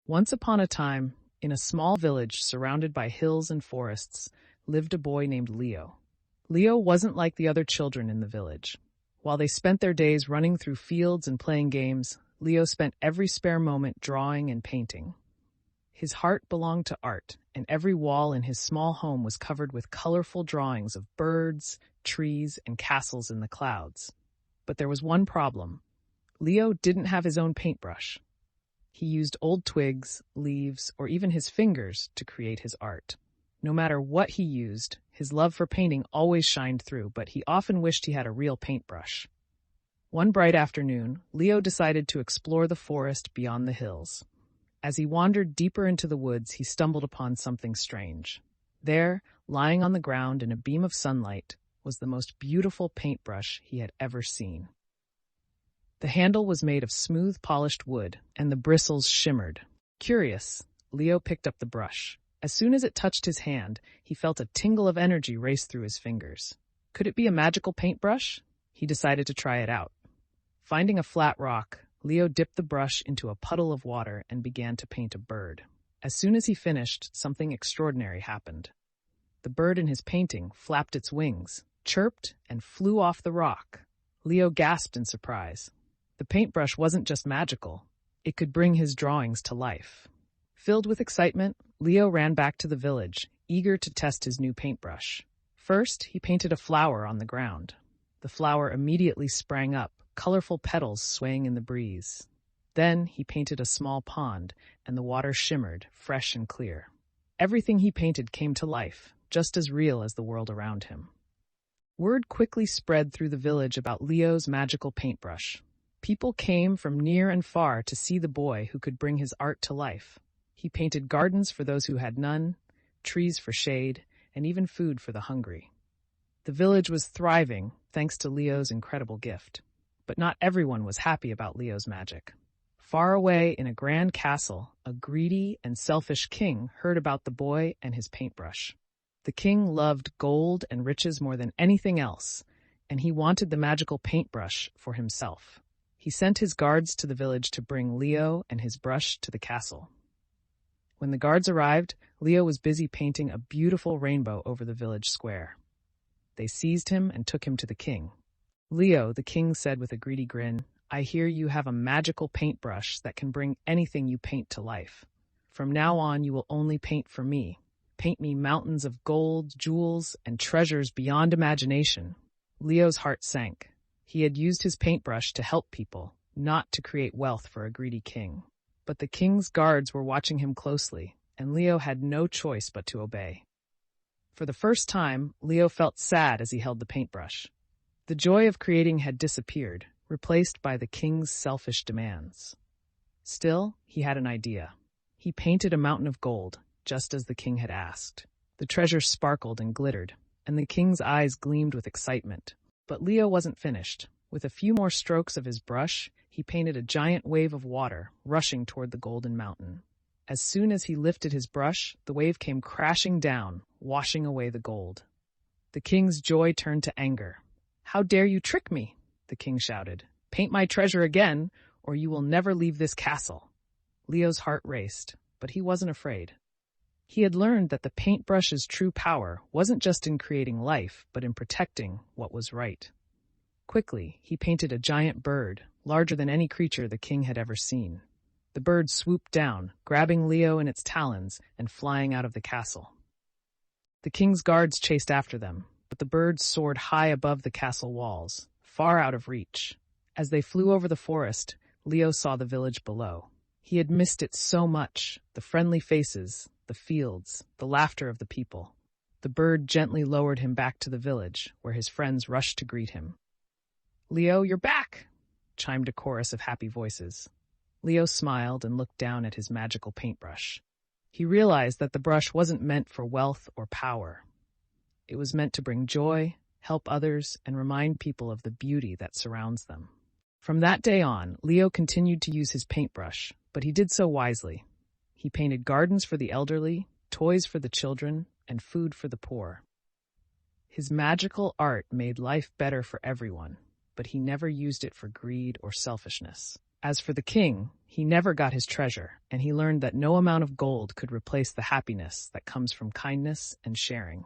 Once upon a time, in a small village surrounded by hills and forests, lived a boy named Leo. Leo wasn't like the other children in the village. While they spent their days running through fields and playing games, Leo spent every spare moment drawing and painting. His heart belonged to art, and every wall in his small home was covered with colorful drawings of birds, trees, and castles in the clouds. But there was one problem. Leo didn't have his own paintbrush. He used old twigs, leaves, or even his fingers to create his art. No matter what he used, his love for painting always shined through, but he often wished he had a real paintbrush. One bright afternoon, Leo decided to explore the forest beyond the hills. As he wandered deeper into the woods, he stumbled upon something strange. There, lying on the ground in a beam of sunlight, was the most beautiful paintbrush he had ever seen. The handle was made of smooth, polished wood, and the bristles shimmered. Curious, Leo picked up the brush. As soon as it touched his hand, he felt a tingle of energy race through his fingers. Could it be a magical paintbrush? He decided to try it out. Finding a flat rock, Leo dipped the brush into a puddle of water and began to paint a bird. As soon as he finished, something extraordinary happened. The bird in his painting flapped its wings, chirped, and flew off the rock. Leo gasped in surprise. The paintbrush wasn't just magical. It could bring his drawings to life. Filled with excitement, Leo ran back to the village, eager to test his new paintbrush. First, he painted a flower on the ground. The flower immediately sprang up, colorful petals swaying in the breeze. Then he painted a small pond, and the water shimmered, fresh and clear. Everything he painted came to life, just as real as the world around him. Word quickly spread through the village about Leo's magical paintbrush. People came from near and far to see the boy who could bring his art to life. He painted gardens for those who had none, trees for shade, and even food for the hungry. The village was thriving thanks to Leo's incredible gift. But not everyone was happy about Leo's magic. Far away in a grand castle, a greedy and selfish king heard about the boy and his paintbrush. The king loved gold and riches more than anything else, and he wanted the magical paintbrush for himself. He sent his guards to the village to bring Leo and his brush to the castle. When the guards arrived, Leo was busy painting a beautiful rainbow over the village square. They seized him and took him to the king. "Leo," the king said with a greedy grin, "I hear you have a magical paintbrush that can bring anything you paint to life. From now on, you will only paint for me. Paint me mountains of gold, jewels, and treasures beyond imagination." Leo's heart sank. He had used his paintbrush to help people, not to create wealth for a greedy king. But the king's guards were watching him closely, and Leo had no choice but to obey. For the first time, Leo felt sad as he held the paintbrush. The joy of creating had disappeared, replaced by the king's selfish demands. Still, he had an idea. He painted a mountain of gold, just as the king had asked. The treasure sparkled and glittered, and the king's eyes gleamed with excitement. But Leo wasn't finished. With a few more strokes of his brush, he painted a giant wave of water, rushing toward the golden mountain. As soon as he lifted his brush, the wave came crashing down, washing away the gold. The king's joy turned to anger. "How dare you trick me?" the king shouted. "Paint my treasure again, or you will never leave this castle." Leo's heart raced, but he wasn't afraid. He had learned that the paintbrush's true power wasn't just in creating life, but in protecting what was right. Quickly, he painted a giant bird, larger than any creature the king had ever seen. The bird swooped down, grabbing Leo in its talons and flying out of the castle. The king's guards chased after them, but the bird soared high above the castle walls, far out of reach. As they flew over the forest, Leo saw the village below. He had missed it so much, the friendly faces, the fields, the laughter of the people. The bird gently lowered him back to the village, where his friends rushed to greet him. "Leo, you're back!" chimed a chorus of happy voices. Leo smiled and looked down at his magical paintbrush. He realized that the brush wasn't meant for wealth or power. It was meant to bring joy, help others, and remind people of the beauty that surrounds them. From that day on, Leo continued to use his paintbrush, but he did so wisely. He painted gardens for the elderly, toys for the children, and food for the poor. His magical art made life better for everyone, but he never used it for greed or selfishness. As for the king, he never got his treasure, and he learned that no amount of gold could replace the happiness that comes from kindness and sharing.